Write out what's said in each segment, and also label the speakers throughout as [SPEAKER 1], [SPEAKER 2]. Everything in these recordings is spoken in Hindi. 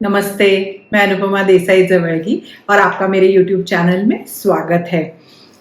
[SPEAKER 1] नमस्ते, मैं अनुपमा देसाई जवळगी और आपका मेरे YouTube चैनल में स्वागत है।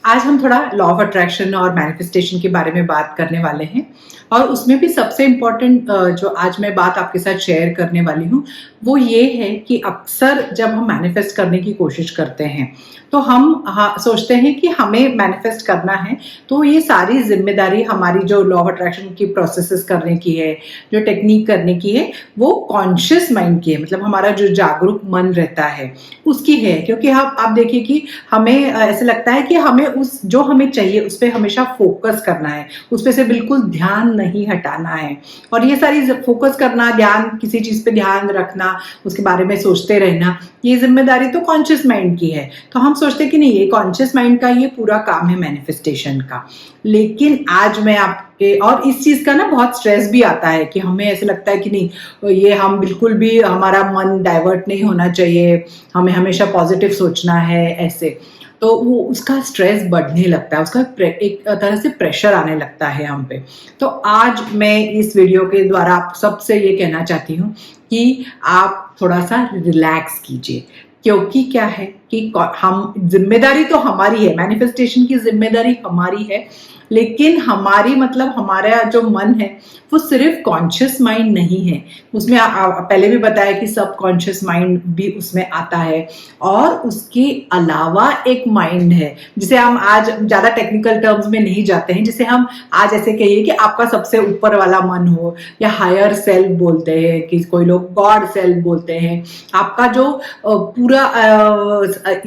[SPEAKER 1] आज हम थोड़ा लॉ ऑफ अट्रैक्शन और मैनिफेस्टेशन के बारे में बात करने वाले हैं और उसमें भी सबसे इम्पोर्टेंट जो आज मैं बात आपके साथ शेयर करने वाली हूँ वो ये है कि अक्सर जब हम मैनिफेस्ट करने की कोशिश करते हैं तो हम सोचते हैं कि हमें मैनिफेस्ट करना है, तो ये सारी जिम्मेदारी हमारी जो लॉ ऑफ अट्रैक्शन की प्रोसेसेस करने की है, जो टेक्निक करने की है, वो कॉन्शियस माइंड की है। मतलब हमारा जो जागरूक मन रहता है उसकी है, क्योंकि आप देखिए कि हमें ऐसे लगता है कि हमें उस जो हमें चाहिए उस पर हमेशा फोकस करना है, उस पर से बिल्कुल ध्यान नहीं हटाना है। और ये सारी फोकस करना, ध्यान किसी चीज पे ध्यान रखना, उसके बारे में सोचते रहना, ये जिम्मेदारी तो कॉन्शियस माइंड की है। तो हम सोचते कि नहीं, ये कॉन्शियस माइंड का ये पूरा काम है मैनिफेस्टेशन का। लेकिन आज मैं आपके, और इस चीज का ना बहुत स्ट्रेस भी आता है कि हमें ऐसे लगता है कि नहीं, ये हम बिल्कुल भी, हमारा मन डाइवर्ट नहीं होना चाहिए, हमें हमेशा पॉजिटिव सोचना है ऐसे। तो वो उसका स्ट्रेस बढ़ने लगता है, उसका एक तरह से प्रेशर आने लगता है हम पे। तो आज मैं इस वीडियो के द्वारा आप सबसे ये कहना चाहती हूँ कि आप थोड़ा सा रिलैक्स कीजिए, क्योंकि क्या है कि हम, जिम्मेदारी तो हमारी है, मैनिफेस्टेशन की जिम्मेदारी हमारी है, लेकिन हमारी, मतलब हमारा जो मन है वो सिर्फ कॉन्शियस माइंड नहीं है, उसमें पहले भी बताया कि सब कॉन्शियस माइंड भी उसमें आता है। और उसके अलावा एक माइंड है जिसे हम आज ज्यादा टेक्निकल टर्म्स में नहीं जाते हैं, जिसे हम आज ऐसे कहिए कि आपका सबसे ऊपर वाला मन हो, या हायर सेल्फ बोलते हैं, कि कोई लोग गॉड सेल्फ बोलते हैं। आपका जो पूरा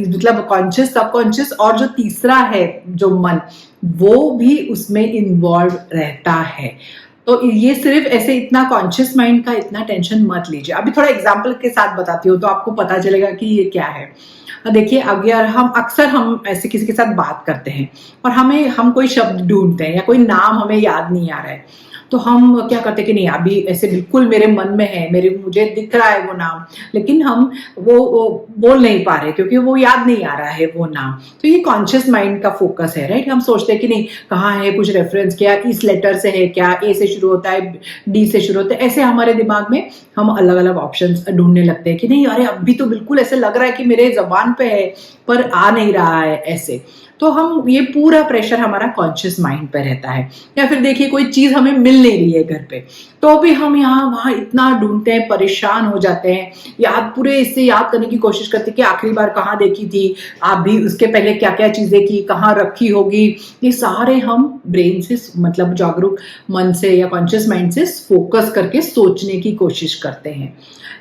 [SPEAKER 1] मतलब कॉन्शियस, सबकॉन्शियस और जो तीसरा है जो मन, वो भी उसमें इन्वॉल्व रहता है। तो ये सिर्फ ऐसे इतना कॉन्शियस माइंड का इतना टेंशन मत लीजिए। अभी थोड़ा एग्जांपल के साथ बताती हूँ तो आपको पता चलेगा कि ये क्या है। देखिए, अगर हम ऐसे किसी के साथ बात करते हैं और हम कोई शब्द ढूंढते हैं या कोई नाम हमें याद नहीं आ रहा है, तो हम क्या करते हैं कि नहीं, अभी ऐसे बिल्कुल मेरे मन में है, मुझे दिख रहा है वो नाम, लेकिन हम वो बोल नहीं पा रहे क्योंकि वो याद नहीं आ रहा है वो नाम। तो ये कॉन्शियस माइंड का फोकस है, राइट। हम सोचते हैं कि नहीं, कहाँ है, कुछ रेफरेंस किया, इस लेटर से है क्या, ए से शुरू होता है, डी से शुरू होता है, ऐसे हमारे दिमाग में हम अलग अलग ऑप्शंस ढूंढने लगते हैं कि नहीं, अरे अभी तो बिल्कुल ऐसे लग रहा है कि मेरे जबान पे है पर आ नहीं रहा है ऐसे। तो हम, ये पूरा प्रेशर हमारा कॉन्शियस माइंड पे रहता है। या फिर देखिए, कोई चीज हमें मिल नहीं रही है घर पे, तो भी हम यहाँ वहां इतना ढूंढते हैं, परेशान हो जाते हैं, पूरे इससे याद करने की कोशिश करते हैं कि आखिरी बार कहाँ देखी थी, आप भी उसके पहले क्या क्या चीजें की, कहाँ रखी होगी। ये सारे हम ब्रेन से, मतलब जागरूक मन से या कॉन्शियस माइंड से फोकस करके सोचने की कोशिश करते हैं।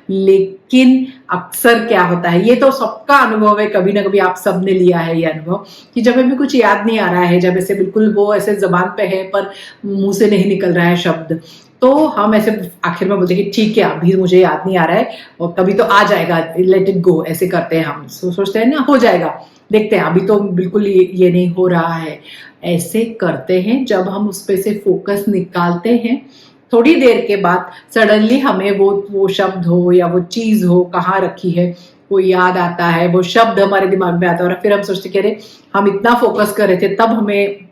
[SPEAKER 1] लेकिन अक्सर क्या होता है, ये तो सबका अनुभव है, कभी ना कभी आप सबने लिया है ये अनुभव, कि जब हमें कुछ याद नहीं आ रहा है, जब ऐसे बिल्कुल वो ऐसे जबान पे है पर मुंह से नहीं निकल रहा है शब्द, तो हम ऐसे आखिर में बोलते हैं कि ठीक है, अभी मुझे याद नहीं आ रहा है और कभी तो आ जाएगा, लेट इट गो, ऐसे करते हैं हम। सोचते हैं ना, हो जाएगा, देखते हैं, अभी तो बिल्कुल ये नहीं हो रहा है। ऐसे करते हैं। जब हम उस पे से फोकस निकालते हैं, थोड़ी देर के बाद सडनली हमें वो शब्द हो या वो चीज हो, कहाँ रखी है, वो याद आता है, वो शब्द हमारे दिमाग में आता है, और फिर हम सोचते कि अरे, हम इतना फोकस कर रहे थे, तब हमें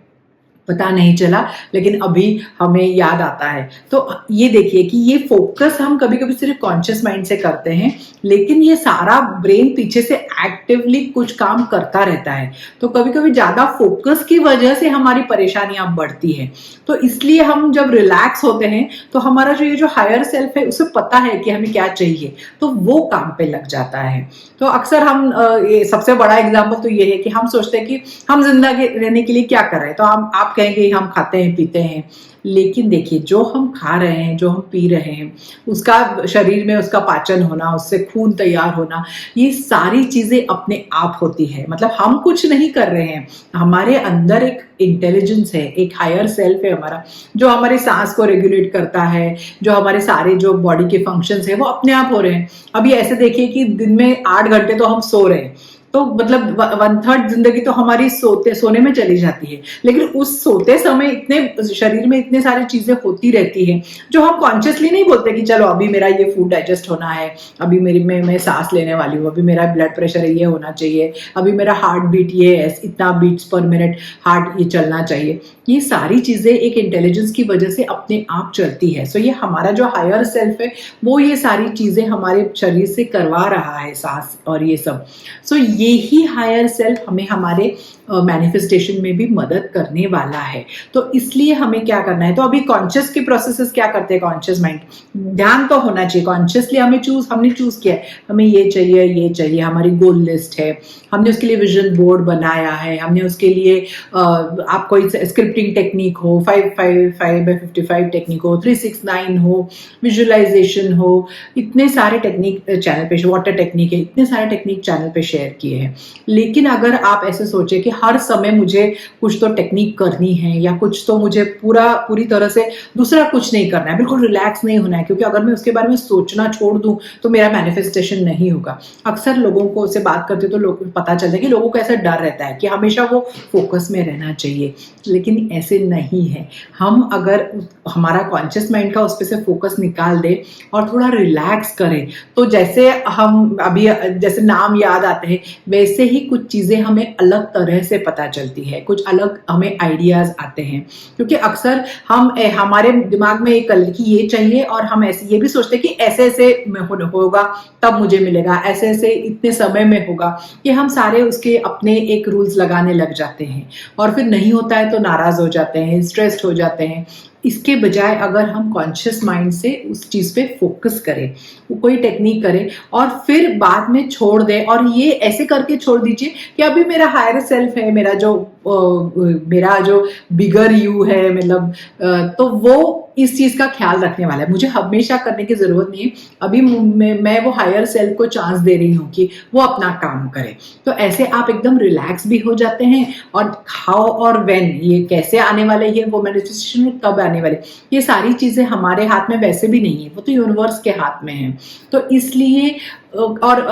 [SPEAKER 1] पता नहीं चला, लेकिन अभी हमें याद आता है। तो ये देखिए कि ये फोकस हम कभी कभी सिर्फ कॉन्शियस माइंड से करते हैं, लेकिन ये सारा ब्रेन पीछे से एक्टिवली कुछ काम करता रहता है। तो कभी कभी ज्यादा फोकस की वजह से हमारी परेशानियां बढ़ती हैं। तो इसलिए हम जब रिलैक्स होते हैं तो हमारा जो हायर सेल्फ है, उसे पता है कि हमें क्या चाहिए, तो वो काम पे लग जाता है। तो अक्सर हम, ये सबसे बड़ा एग्जाम्पल तो ये है कि हम सोचते हैं कि हम जिंदा रहने के लिए क्या कर रहे हैं, तो आप कहेंगे हम खाते हैं पीते हैं, लेकिन देखिए, जो हम खा रहे हैं, जो हम पी रहे हैं, उसका शरीर में उसका पाचन होना, उससे खून तैयार होना, ये सारी चीजें अपने आप होती है। मतलब हम कुछ नहीं कर रहे हैं, हमारे अंदर एक इंटेलिजेंस है, एक हायर सेल्फ है हमारा, जो हमारे सांस को रेगुलेट करता है, जो हमारे सारे जो बॉडी के फंक्शंस है वो अपने आप हो रहे हैं। अभी ऐसे देखिए कि दिन में 8 घंटे तो हम सो रहे हैं, तो मतलब 1/3 जिंदगी तो हमारी सोने में चली जाती है, लेकिन उस सोते समय इतने शरीर में इतने सारी चीजें होती रहती हैं जो हम कॉन्शियसली नहीं बोलते कि चलो अभी मेरा ये फूड डाइजेस्ट होना है, अभी मैं सांस लेने वाली हूँ, अभी मेरा ब्लड प्रेशर ये होना चाहिए, अभी मेरा हार्ट बीट ये है, इतना बीट्स पर मिनट हार्ट ये चलना चाहिए। ये सारी चीजें एक इंटेलिजेंस की वजह से अपने आप चलती है। सो ये हमारा जो हायर सेल्फ है वो ये सारी चीजें हमारे शरीर से करवा रहा है, सांस और ये सब। सो ये ही हायर सेल्फ हमें हमारे मैनिफेस्टेशन में भी मदद करने वाला है। तो इसलिए हमें क्या करना है, तो अभी कॉन्शियस के प्रोसेसेस क्या करते हैं, कॉन्शियस माइंड ध्यान तो होना चाहिए, कॉन्शियसली हमने चूज किया है, हमें ये चाहिए, हमारी गोल लिस्ट है, हमने उसके लिए विजन बोर्ड बनाया है, हमने उसके लिए आप कोई स्क्रिप्टिंग टेक्निक हो, 5-5-5/55 टेक्निक हो, 3-6-9 हो, विजुअलाइजेशन हो, इतने सारे टेक्निक चैनल पे, वाटर टेक्निक है, इतने सारे टेक्निक चैनल पे शेयर किए हैं। लेकिन अगर आप ऐसे सोचे कि हर समय मुझे कुछ तो टेक्निक करनी है या कुछ तो मुझे पूरी तरह से दूसरा कुछ नहीं करना है, बिल्कुल रिलैक्स नहीं होना है, क्योंकि अगर मैं उसके बारे में सोचना छोड़ दूं तो मेरा मैनिफेस्टेशन नहीं होगा। अक्सर लोगों को से बात करते तो लोग पता चलता है कि लोगों को ऐसा डर रहता है कि हमेशा वो फोकस में रहना चाहिए, लेकिन ऐसे नहीं है। हम अगर हमारा कॉन्शियस माइंड का उस पर से फोकस निकाल दे और थोड़ा रिलैक्स करें, तो जैसे हम अभी जैसे नाम याद आते हैं वैसे ही कुछ चीजें हमें अलग तरह से पता चलती है, कुछ अलग हमें आइडियाज आते हैं। क्योंकि अक्सर हमारे दिमाग में एक कि ये चाहिए और हम ऐसे ये भी सोचते हैं कि ऐसे होगा तब मुझे मिलेगा, ऐसे इतने समय में होगा, कि हम सारे उसके अपने एक रूल्स लगाने लग जाते हैं और फिर नहीं होता है तो नाराज हो जाते हैं, स्ट्रेस्ड हो जाते हैं। इसके बजाय अगर हम कॉन्शियस माइंड से उस चीज पे फोकस करें, कोई टेक्निक करें और फिर बाद में छोड़ दें, और ये ऐसे करके छोड़ दीजिए कि अभी मेरा हायर सेल्फ है, मेरा जो बिगर यू है, मतलब तो वो इस चीज का ख्याल रखने वाला है, मुझे हमेशा करने की जरूरत नहीं है, अभी मैं वो हायर सेल्फ को चांस दे रही हूँ कि वो अपना काम करे। तो ऐसे आप एकदम रिलैक्स भी हो जाते हैं, और हाउ और व्हेन ये कैसे आने वाले है, वो मैनिफेस्टेशन में कब आने वाले, ये सारी चीजें हमारे हाथ में वैसे भी नहीं है, वो तो यूनिवर्स के हाथ में है। तो इसलिए और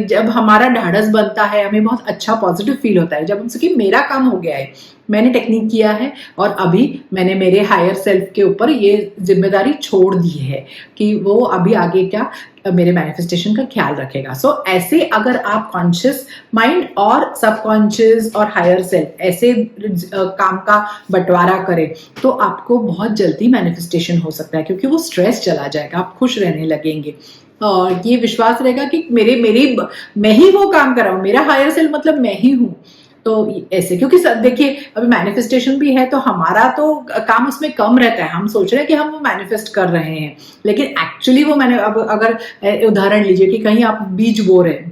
[SPEAKER 1] जब हमारा ढाढ़स बनता है, हमें बहुत अच्छा पॉजिटिव फील होता है जब हमसे कि मेरा काम हो गया है, मैंने टेक्निक किया है और अभी मैंने मेरे हायर सेल्फ के ऊपर ये जिम्मेदारी छोड़ दी है कि वो अभी आगे क्या मेरे मैनिफेस्टेशन का ख्याल रखेगा। सो ऐसे अगर आप कॉन्शियस माइंड और सबकॉन्शियस और हायर सेल्फ ऐसे काम का बंटवारा करें तो आपको बहुत जल्दी मैनिफेस्टेशन हो सकता है, क्योंकि वो स्ट्रेस चला जाएगा, आप खुश रहने लगेंगे और ये विश्वास रहेगा कि मैं ही वो काम कर रहा हूँ, मेरा हायर सेल्फ मतलब मैं ही हूँ। तो ऐसे, क्योंकि देखिए अभी मैनिफेस्टेशन भी है तो हमारा तो काम उसमें कम रहता है, हम सोच रहे हैं कि हम वो मैनिफेस्ट कर रहे हैं, लेकिन एक्चुअली वो मैंने अब अगर उदाहरण लीजिए कि कहीं आप बीज बो रहे हैं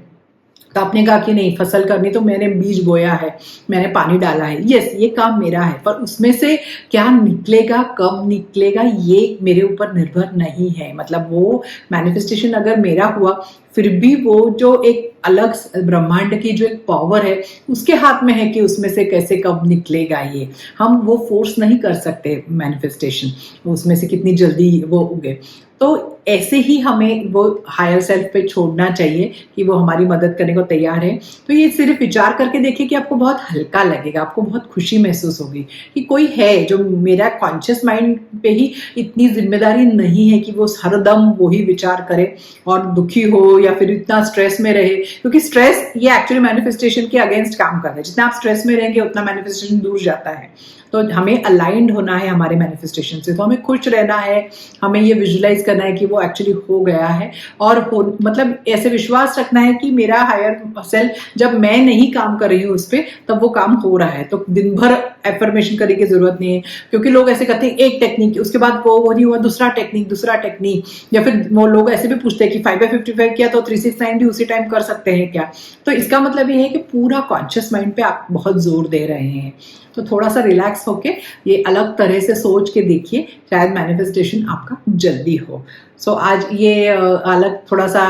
[SPEAKER 1] तो आपने कहा कि नहीं फसल करनी, तो मैंने बीज बोया है, मैंने पानी डाला है, यस ये काम मेरा है, पर उसमें से क्या निकलेगा कब निकलेगा ये मेरे ऊपर निर्भर नहीं है। मतलब वो मैनिफेस्टेशन अगर मेरा हुआ फिर भी वो जो एक अलग ब्रह्मांड की जो एक पावर है उसके हाथ में है कि उसमें से कैसे कब निकलेगा, ये हम वो फोर्स नहीं कर सकते मैनिफेस्टेशन, उसमें से कितनी जल्दी वो उगे। तो ऐसे ही हमें वो हायर सेल्फ पे छोड़ना चाहिए कि वो हमारी मदद करने को तैयार है। तो ये सिर्फ विचार करके देखिए कि आपको बहुत हल्का लगेगा, आपको बहुत खुशी महसूस होगी कि कोई है जो मेरा कॉन्शियस माइंड पे ही इतनी जिम्मेदारी नहीं है कि वो हरदम वही विचार करे और दुखी हो या फिर इतना स्ट्रेस में रहे, क्योंकि स्ट्रेस ये एक्चुअली मैनिफेस्टेशन के अगेंस्ट काम करता है। जितना आप स्ट्रेस में रहेंगे उतना मैनिफेस्टेशन दूर जाता है। तो हमें अलाइंड होना है हमारे मैनिफेस्टेशन से, तो हमें खुश रहना है, हमें ये विजुलाइज करना है कि वो एक्चुअली हो गया है, और मतलब ऐसे विश्वास रखना है कि मेरा हायर सेल्फ जब मैं नहीं काम कर रही हूँ उस पर तब वो काम हो रहा है। तो दिन भर एफर्मेशन करने की जरूरत नहीं है, क्योंकि लोग ऐसे करते हैं एक टेक्निक उसके बाद वो नहीं हुआ दूसरा टेक्निक, या फिर वो लोग ऐसे भी पूछते हैं कि 5/55 किया तो 3-6-9 भी उसी टाइम कर सकते हैं क्या। तो इसका मतलब ये है कि पूरा कॉन्शियस माइंड पे आप बहुत जोर दे रहे हैं। तो थोड़ा सा रिलैक्स होके ये अलग तरह से सोच के देखिए, शायद मैनिफेस्टेशन आपका जल्दी हो। सो आज ये अलग थोड़ा सा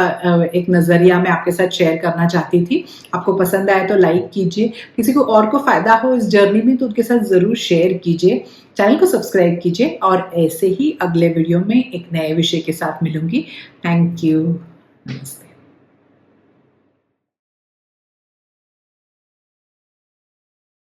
[SPEAKER 1] एक नजरिया मैं आपके साथ शेयर करना चाहती थी। आपको पसंद आए तो लाइक कीजिए, किसी को और को फायदा हो इस जर्नी में तो उनके साथ जरूर शेयर कीजिए, चैनल को सब्सक्राइब कीजिए, और ऐसे ही अगले वीडियो में एक नए विषय के साथ मिलूंगी। Thank you.